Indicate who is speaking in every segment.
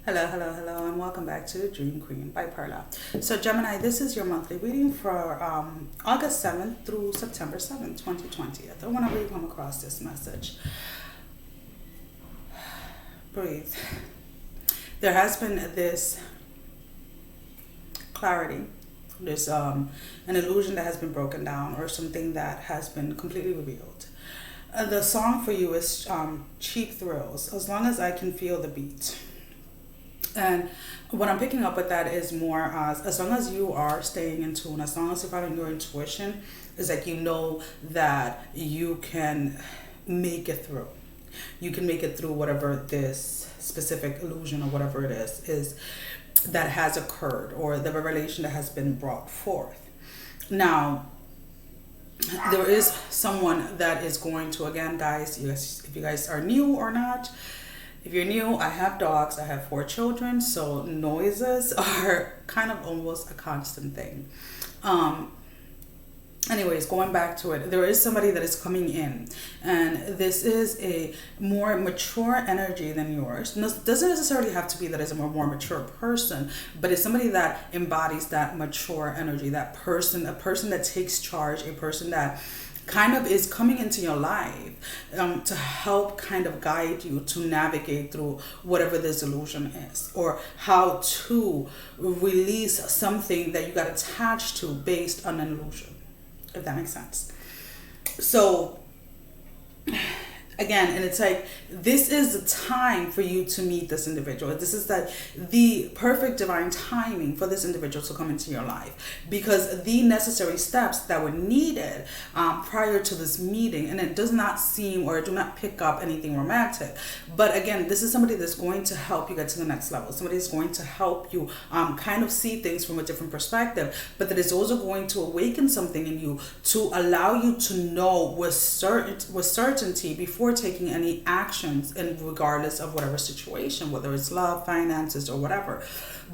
Speaker 1: Hello, and welcome back to Dream Queen by Perla. So, Gemini, this is your monthly reading for August 7th through September 7th, 2020. Whenever you come across this message, breathe. There has been this clarity. There's an illusion that has been broken down, or something that has been completely revealed. The song for you is Cheap Thrills, As Long As I Can Feel the Beat. And what I'm picking up with that is more as long as you are staying in tune, as long as you're following your intuition, is like you know that you can make it through. You can make it through whatever this specific illusion or whatever it is that has occurred, or the revelation that has been brought forth. Now, there is someone that is going to, again, guys, if you guys are new or not, if you're new, I have dogs, I have 4 children, so noises are kind of almost a constant thing. Anyways, going back to it, there is somebody that is coming in, and this is a more mature energy than yours. Doesn't necessarily have to be that it's a more mature person, but it's somebody that embodies that mature energy, that person, a person that takes charge, a person that kind of is coming into your life to help kind of guide you to navigate through whatever this illusion is, or how to release something that you got attached to based on an illusion, if that makes sense. So again, and it's like, this is the time for you to meet this individual. This is the perfect divine timing for this individual to come into your life, because the necessary steps that were needed prior to this meeting, and it does not seem, or do not pick up anything romantic, but again, this is somebody that's going to help you get to the next level. Somebody is going to help you kind of see things from a different perspective, but that is also going to awaken something in you to allow you to know with certainty before taking any actions, and regardless of whatever situation, whether it's love, finances, or whatever.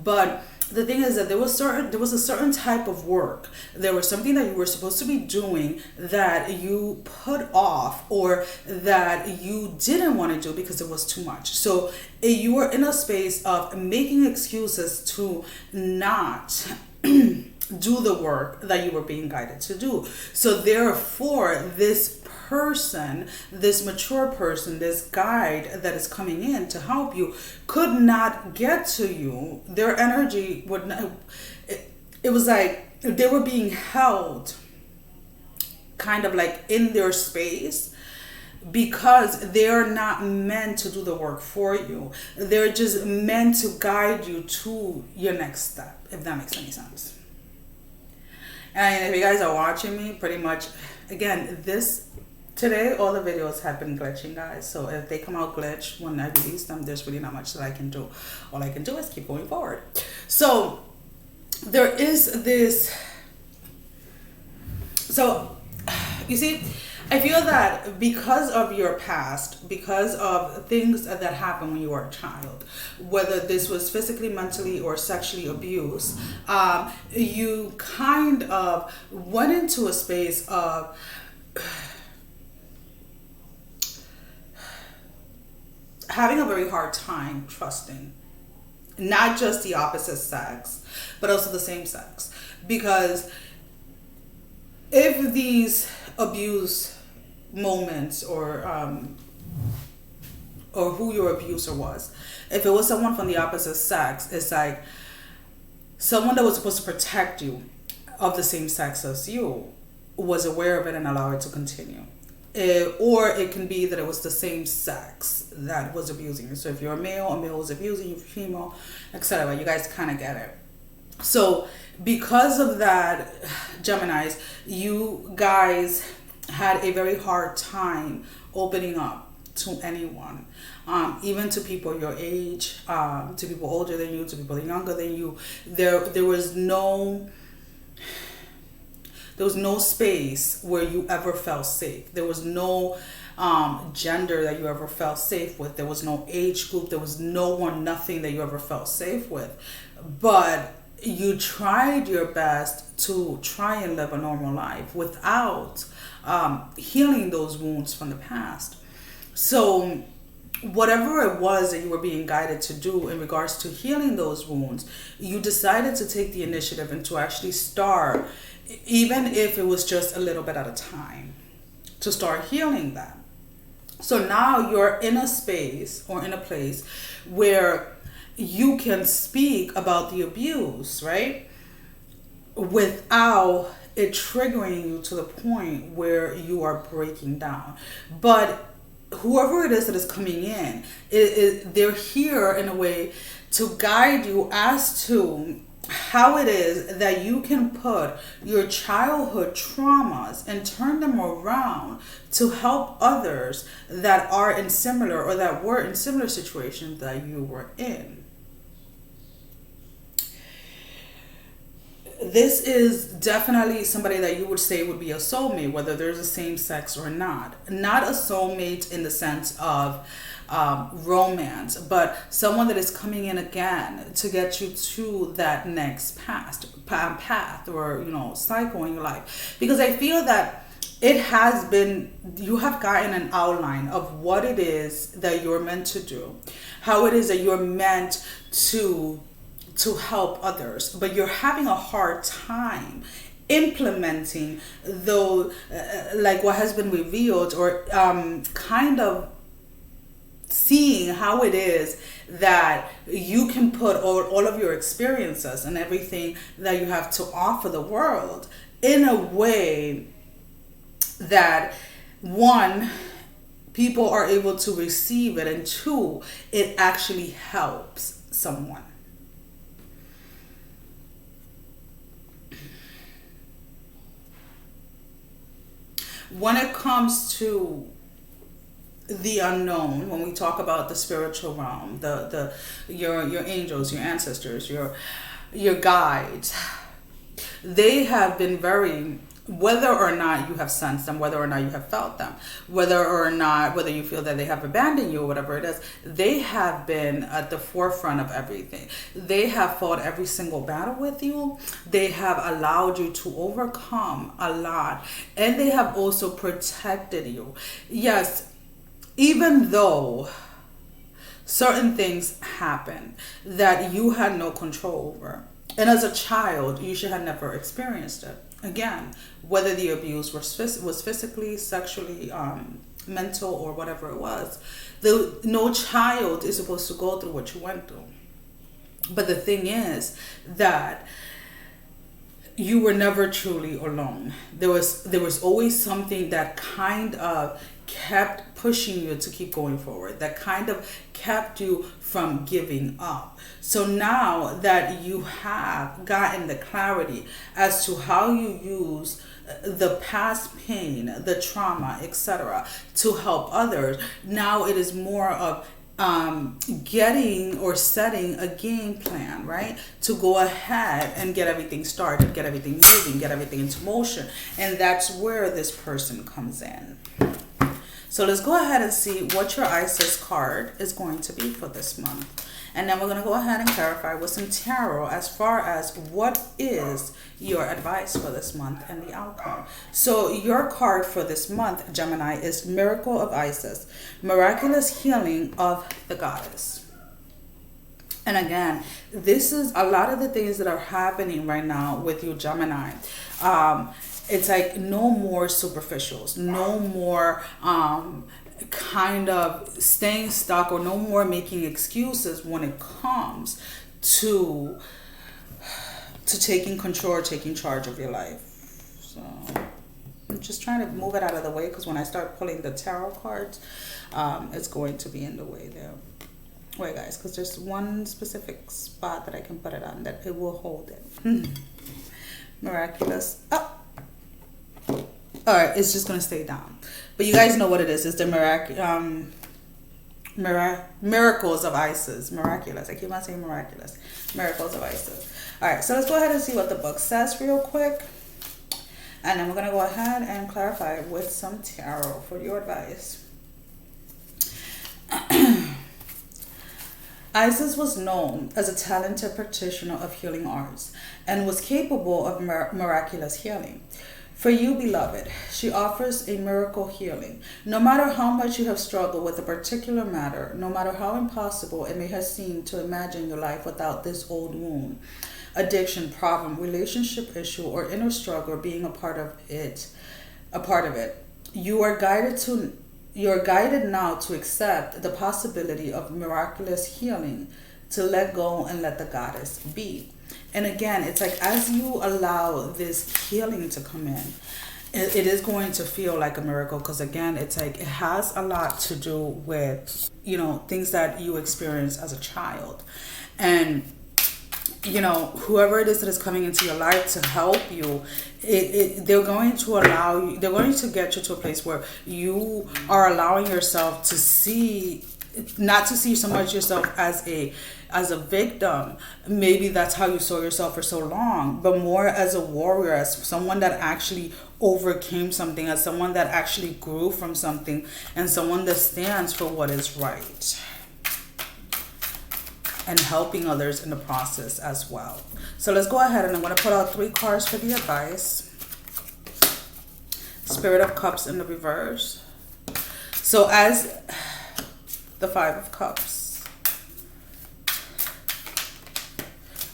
Speaker 1: But the thing is that there was a certain type of work, there was something that you were supposed to be doing that you put off, or that you didn't want to do because it was too much. So you were in a space of making excuses to not do the work that you were being guided to do. So therefore, this person, this mature person, this guide that is coming in to help you could not get to you. Their energy would not, it was like they were being held kind of like in their space, because they're not meant to do the work for you. They're just meant to guide you to your next step, if that makes any sense. And if you guys are watching me, pretty much, again, today all the videos have been glitching, guys. So if they come out glitch when I release them, there's really not much that I can do. All I can do is keep going forward. So there is this. So you see, I feel that because of your past, because of things that happened when you were a child, whether this was physically, mentally, or sexually abused, you kind of went into a space of having a very hard time trusting not just the opposite sex, but also the same sex. Because if these abuse moments, or who your abuser was, if it was someone from the opposite sex, it's like someone that was supposed to protect you of the same sex as you was aware of it and allowed it to continue. Or it can be that it was the same sex that was abusing you. So if you're a male was abusing you, female, etc. You guys kind of get it. So because of that, Geminis, you guys had a very hard time opening up to anyone, even to people your age, to people older than you, to people younger than you. There was no space where you ever felt safe. There was no gender that you ever felt safe with. There was no age group. There was no one, nothing that you ever felt safe with. But you tried your best to try and live a normal life without healing those wounds from the past. So whatever it was that you were being guided to do in regards to healing those wounds, you decided to take the initiative and to actually start, even if it was just a little bit at a time, to start healing that. So now you're in a space or in a place where you can speak about the abuse, right? Without it triggering you to the point where you are breaking down. But whoever it is that is coming in, they're here in a way to guide you as to how it is that you can put your childhood traumas and turn them around to help others that are in similar or that were in similar situations that you were in. This is definitely somebody that you would say would be a soulmate, whether there's a same sex or not. Not a soulmate in the sense of romance, but someone that is coming in again to get you to that next path or, cycle in your life. Because I feel that it has been, you have gotten an outline of what it is that you're meant to do, how it is that you're meant to help others, but you're having a hard time implementing though, like what has been revealed, or kind of seeing how it is that you can put all of your experiences and everything that you have to offer the world in a way that, one, people are able to receive it, and two, it actually helps someone. When it comes to the unknown, when we talk about the spiritual realm, your angels, your ancestors, your guides, they have been very, whether or not you have sensed them, whether or not you have felt them, whether you feel that they have abandoned you or whatever it is, they have been at the forefront of everything. They have fought every single battle with you. They have allowed you to overcome a lot, and they have also protected you. Yes, even though certain things happen that you had no control over, and as a child, you should have never experienced it. Again, whether the abuse was physically, sexually, mental, or whatever it was, no child is supposed to go through what you went through. But the thing is that you were never truly alone. There was always something that kind of kept pushing you to keep going forward, that kind of kept you from giving up. So now that you have gotten the clarity as to how you use the past pain, the trauma, etc., to help others, now it is more of getting or setting a game plan, right? To go ahead and get everything started, get everything moving, get everything into motion. And that's where this person comes in. So let's go ahead and see what your Isis card is going to be for this month. And then we're going to go ahead and clarify with some tarot as far as what is your advice for this month and the outcome. So your card for this month, Gemini, is Miracle of Isis, Miraculous Healing of the Goddess. And again, this is a lot of the things that are happening right now with you, Gemini. It's like no more superficials, no more kind of staying stuck, or no more making excuses when it comes to taking control or taking charge of your life. So I'm just trying to move it out of the way, because when I start pulling the tarot cards, it's going to be in the way there. Wait, guys, because there's one specific spot that I can put it on that it will hold it. Miraculous. Oh. All right, it's just going to stay down. But you guys know what it is. It's the Miracles of Isis. Miraculous. I keep on saying miraculous. Miracles of Isis. All right, so let's go ahead and see what the book says real quick. And then we're going to go ahead and clarify with some tarot for your advice. Isis was known as a talented practitioner of healing arts and was capable of miraculous healing. For you, beloved, she offers a miracle healing. No matter how much you have struggled with a particular matter, no matter how impossible it may have seemed to imagine your life without this old wound, addiction, problem, relationship issue, or inner struggle being a part of it, you are guided now to accept the possibility of miraculous healing, to let go and let the goddess be. And again, it's like as you allow this healing to come in, it is going to feel like a miracle, because again, it's like it has a lot to do with, things that you experience as a child. And whoever it is that is coming into your life to help you, they're going to allow you, they're going to get you to a place where you are allowing yourself to see, not to see so much yourself as a victim. Maybe that's how you saw yourself for so long, but more as a warrior, as someone that actually overcame something, as someone that actually grew from something, and someone that stands for what is right, and helping others in the process as well. So let's go ahead, and I'm going to put out 3 cards for the advice. Spirit of Cups in the reverse. So as the 5 of Cups,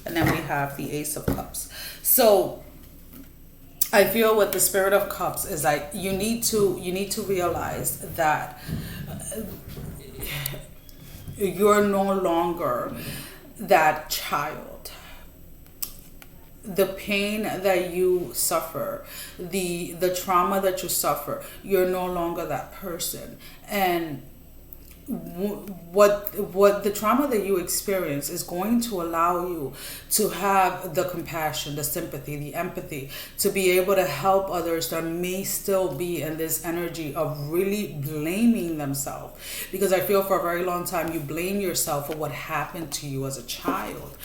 Speaker 1: and then we have the Ace of Cups. So I feel with the Spirit of Cups is like you need to realize that you're no longer that child. The pain that you suffer, the trauma that you suffer, you're no longer that person. And what the trauma that you experience is going to allow you to have the compassion, the sympathy, the empathy, to be able to help others that may still be in this energy of really blaming themselves. Because I feel for a very long time you blame yourself for what happened to you as a child.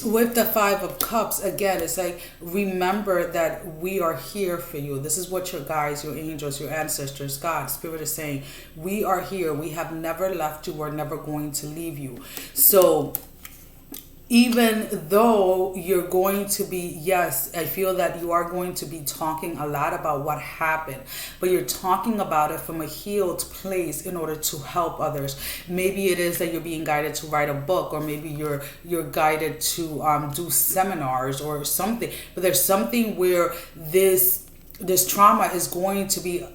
Speaker 1: With the 5 of Cups, again, it's like, remember that we are here for you. This is what your guides, your angels, your ancestors, God, Spirit is saying. We are here. We have never left you. We're never going to leave you. So even though you're going to be, yes, I feel that you are going to be talking a lot about what happened, but you're talking about it from a healed place in order to help others. Maybe it is that you're being guided to write a book, or maybe you're guided to do seminars or something. But there's something where this trauma is going to be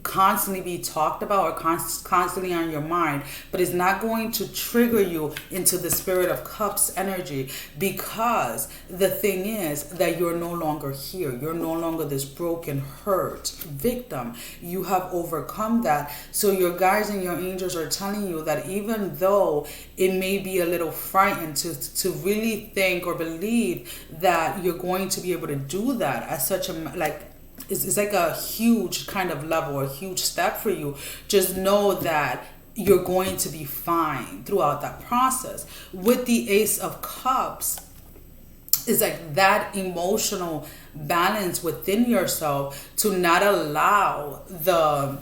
Speaker 1: constantly be talked about, or constantly on your mind, but it's not going to trigger you into the Spirit of Cups energy, because the thing is that you're no longer here. You're no longer this broken, hurt victim. You have overcome that. So your guides and your angels are telling you that even though it may be a little frightened to really think or believe that you're going to be able to do that at such a it's like a huge kind of level, a huge step for you. Just know that you're going to be fine throughout that process. With the Ace of Cups, is like that emotional balance within yourself to not allow the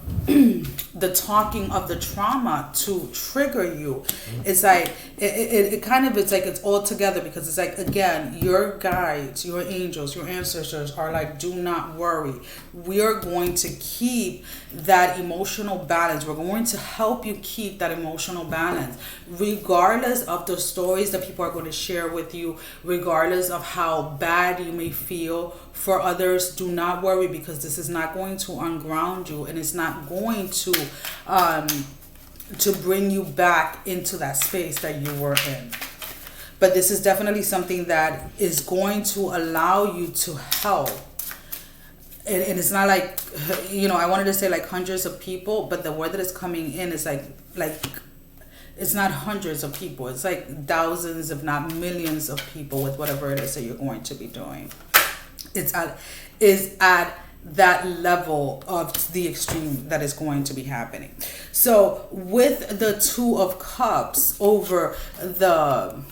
Speaker 1: talking of the trauma to trigger you. It's like it kind of, it's like it's all together, because it's like, again, your guides, your angels, your ancestors are like, do not worry. We are going to keep that emotional balance. We're going to help you keep that emotional balance, regardless of the stories that people are going to share with you, regardless of how bad you may feel for others. Do not worry, because this is not going to unground you, and it's not going to bring you back into that space that you were in. But this is definitely something that is going to allow you to help. And it's not like, I wanted to say like hundreds of people, but the word that is coming in is like it's not hundreds of people. It's like thousands, if not millions of people, with whatever it is that you're going to be doing. Is at that level of the extreme that is going to be happening. So with the 2 of Cups over the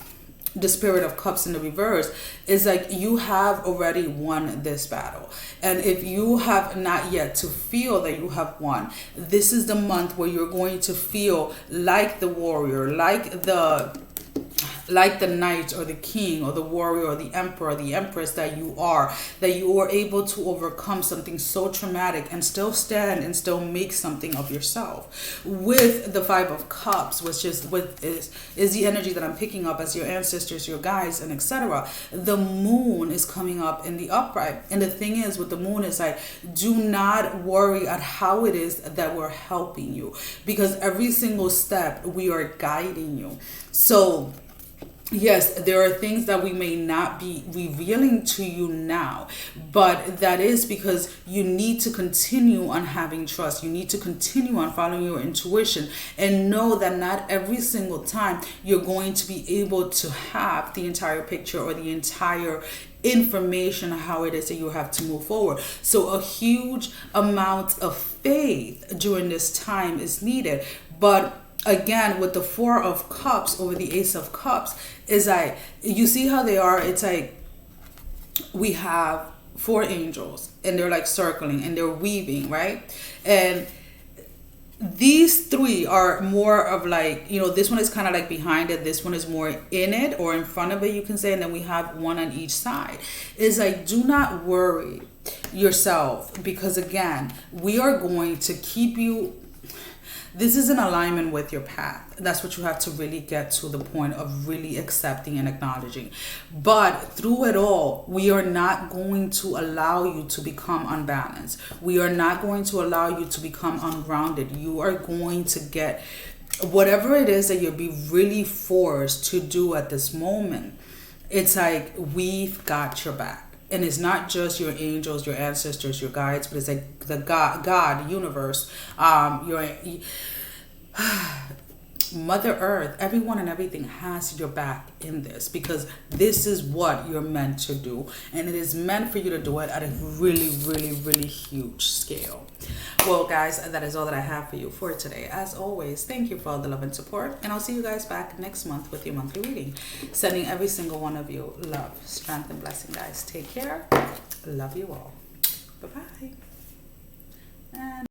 Speaker 1: Spirit of Cups in the reverse, is like you have already won this battle. And if you have not yet to feel that you have won, this is the month where you're going to feel like the warrior, like the like the knight or the king or the warrior or the emperor or the empress that you are able to overcome something so traumatic and still stand and still make something of yourself. With the Five of Cups, which is the energy that I'm picking up as your ancestors, your guides, and etc. The moon is coming up in the upright, and the thing is with the moon is like, do not worry at how it is that we're helping you, because every single step we are guiding you. So yes, there are things that we may not be revealing to you now, but that is because you need to continue on having trust. You need to continue on following your intuition and know that not every single time you're going to be able to have the entire picture or the entire information how it is that you have to move forward. So a huge amount of faith during this time is needed. But again, with the Four of Cups over the Ace of Cups, is like, you see how they are? It's like we have four angels and they're like circling and they're weaving, right? And these three are more of like, this one is kind of like behind it, this one is more in it or in front of it, you can say, and then we have one on each side. It's like, do not worry yourself, because again, we are going to keep you. This is in alignment with your path. That's what you have to really get to the point of really accepting and acknowledging. But through it all, we are not going to allow you to become unbalanced. We are not going to allow you to become ungrounded. You are going to get whatever it is that you'll be really forced to do at this moment. It's like, we've got your back. And it's not just your angels, your ancestors, your guides, but it's like the God, universe, your Mother Earth, everyone and everything has your back in this, because this is what you're meant to do. And it is meant for you to do it at a really, really, really huge scale. Well, guys, that is all that I have for you for today. As always, thank you for all the love and support. And I'll see you guys back next month with your monthly reading. Sending every single one of you love, strength, and blessing, guys. Take care. Love you all.